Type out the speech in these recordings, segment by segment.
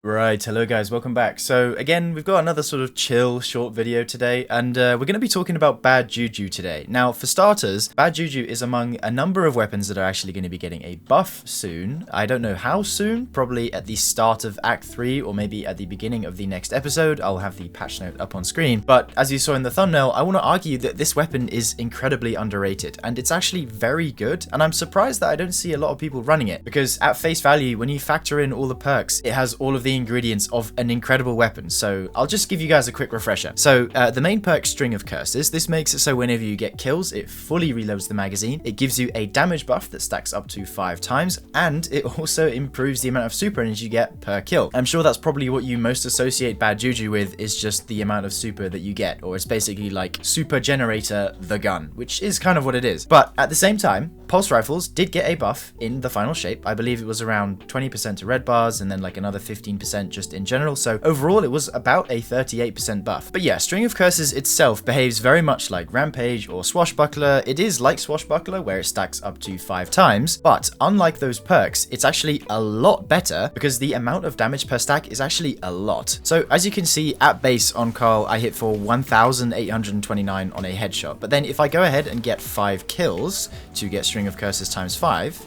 Right, hello guys, welcome back. So again, we've got another sort of chill short video today, and we're going to be talking about bad juju today. Now, for starters, bad juju is among a number of weapons that are actually going to be getting a buff soon. I don't know how soon, probably at the start of Act 3 or maybe at the beginning of the next episode. I'll have the patch note up on screen. But as you saw in the thumbnail, I want to argue that this weapon is incredibly underrated, and it's actually very good, and I'm surprised that I don't see a lot of people running it, because at face value, when you factor in all the perks, it has all of the ingredients of an incredible weapon. So I'll just give you guys a quick refresher. So the main perk, String of Curses, this makes it so whenever you get kills, it fully reloads the magazine. It gives you a damage buff that stacks up to 5 times, and it also improves the amount of super energy you get per kill. I'm sure that's probably what you most associate bad juju with, is just the amount of super that you get, or it's basically like super generator the gun, which is kind of what it is. But at the same time, pulse rifles did get a buff in the final shape. I believe it was around 20% to red bars and then like another 15% just in general. So overall, it was about a 38% buff. But yeah, String of Curses itself behaves very much like Rampage or Swashbuckler. It is like Swashbuckler, where it stacks up to 5 times, but unlike those perks, it's actually a lot better because the amount of damage per stack is actually a lot. So as you can see, at base on Carl, I hit for 1,829 on a headshot. But then if I go ahead and get 5 kills to get String of Curses times 5,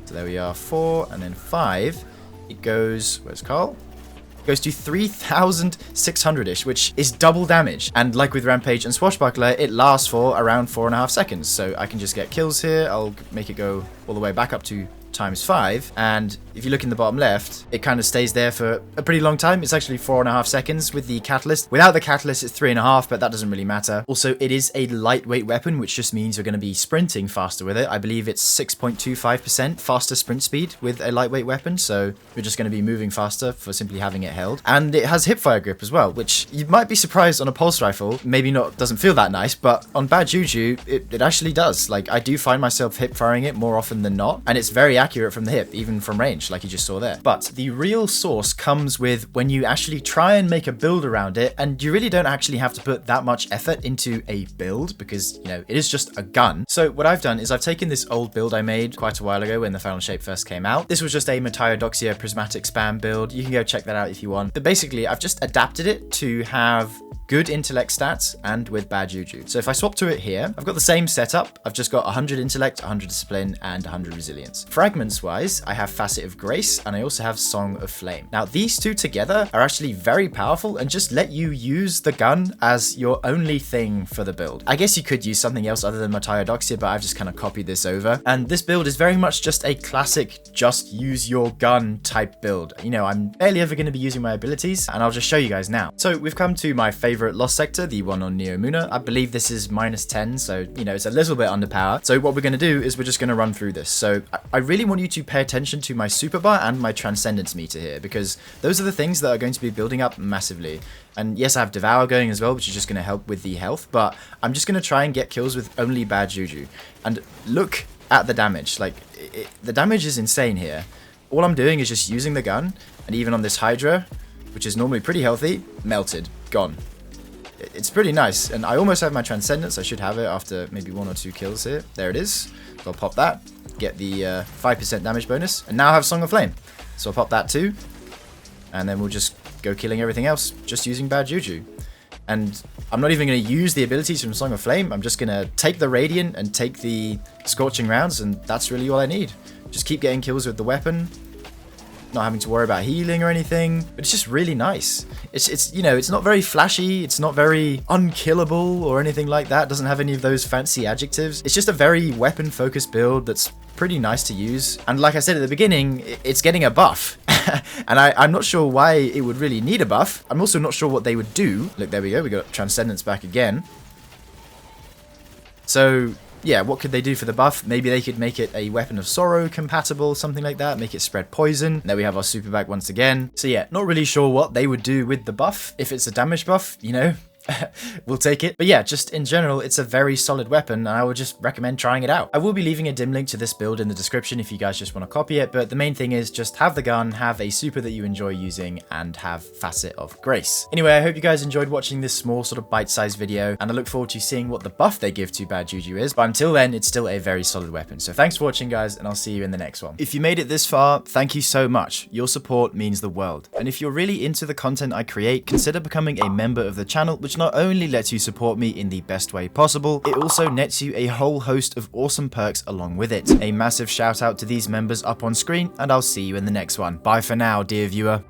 so there we are, 4 and then 5, it goes, where's Carl? Goes to 3,600-ish, which is double damage. And like with Rampage and Swashbuckler, it lasts for around 4.5 seconds. So I can just get kills here. I'll make it go all the way back up to times 5, and if you look in the bottom left, it kind of stays there for a pretty long time. It's actually 4.5 seconds with the catalyst. Without the catalyst, it's 3.5, but that doesn't really matter. Also, it is a lightweight weapon, which just means you're going to be sprinting faster with it. I believe it's 6.25% faster sprint speed with a lightweight weapon, so you're just going to be moving faster for simply having it held. And it has hipfire grip as well, which you might be surprised on a pulse rifle, maybe not, doesn't feel that nice, but on bad juju, it actually does. Like, I do find myself hip firing it more often than not, and it's very accurate from the hip, even from range, like you just saw there. But the real source comes with when you actually try and make a build around it, and you really don't actually have to put that much effort into a build because, you know, it is just a gun. So what I've done is I've taken this old build I made quite a while ago when the final shape first came out. This was just a Metiodoxia prismatic spam build. You can go check that out if you want. But basically, I've just adapted it to have good intellect stats and with bad juju. So if I swap to it here, I've got the same setup. I've just got 100 intellect, 100 discipline, and 100 resilience. Fragments wise, I have Facet of Grace, and I also have Song of Flame. Now these two together are actually very powerful and just let you use the gun as your only thing for the build. I guess you could use something else other than Metiodoxia, but I've just kind of copied this over. And this build is very much just a classic just use your gun type build. You know, I'm barely ever going to be using my abilities, and I'll just show you guys now. So we've come to my favorite Lost sector, the one on Neomuna. I believe this is -10, so you know, it's a little bit underpowered. So what we're going to do is we're just going to run through this. So I really want you to pay attention to my super bar and my transcendence meter here, because those are the things that are going to be building up massively. And yes, I have Devour going as well, which is just going to help with the health, but I'm just going to try and get kills with only bad juju. And look at the damage. Like, the damage is insane here. All I'm doing is just using the gun, and even on this Hydra, which is normally pretty healthy, melted, gone. It's pretty nice, and I almost have my Transcendence. I should have it after maybe 1 or 2 kills here. There it is. So I'll pop that, get the 5% damage bonus, and now I have Song of Flame. So I'll pop that too, and then we'll just go killing everything else, just using bad juju. And I'm not even going to use the abilities from Song of Flame. I'm just going to take the Radiant and take the Scorching Rounds, and that's really all I need. Just keep getting kills with the weapon, not having to worry about healing or anything, but it's just really nice. It's you know, it's not very flashy, it's not very unkillable or anything like that. It doesn't have any of those fancy adjectives. It's just a very weapon focused build that's pretty nice to use. And like I said at the beginning, it's getting a buff. And I'm not sure why it would really need a buff. I'm also not sure what they would do. Look, there we go, we got Transcendence back again. So yeah, what could they do for the buff? Maybe they could make it a Weapon of Sorrow compatible, something like that. Make it spread poison. There we have our super back once again. So yeah, not really sure what they would do with the buff. If it's a damage buff, you know, we'll take it. But yeah, just in general, it's a very solid weapon, and I would just recommend trying it out. I will be leaving a dim link to this build in the description if you guys just want to copy it, but the main thing is just have the gun, have a super that you enjoy using, and have Facet of Grace. Anyway, I hope you guys enjoyed watching this small sort of bite-sized video, and I look forward to seeing what the buff they give to Bad Juju is, but until then, it's still a very solid weapon. So thanks for watching, guys, and I'll see you in the next one. If you made it this far, thank you so much. Your support means the world. And if you're really into the content I create, consider becoming a member of the channel, which not only lets you support me in the best way possible, it also nets you a whole host of awesome perks along with it. A massive shout out to these members up on screen, and I'll see you in the next one. Bye for now, dear viewer.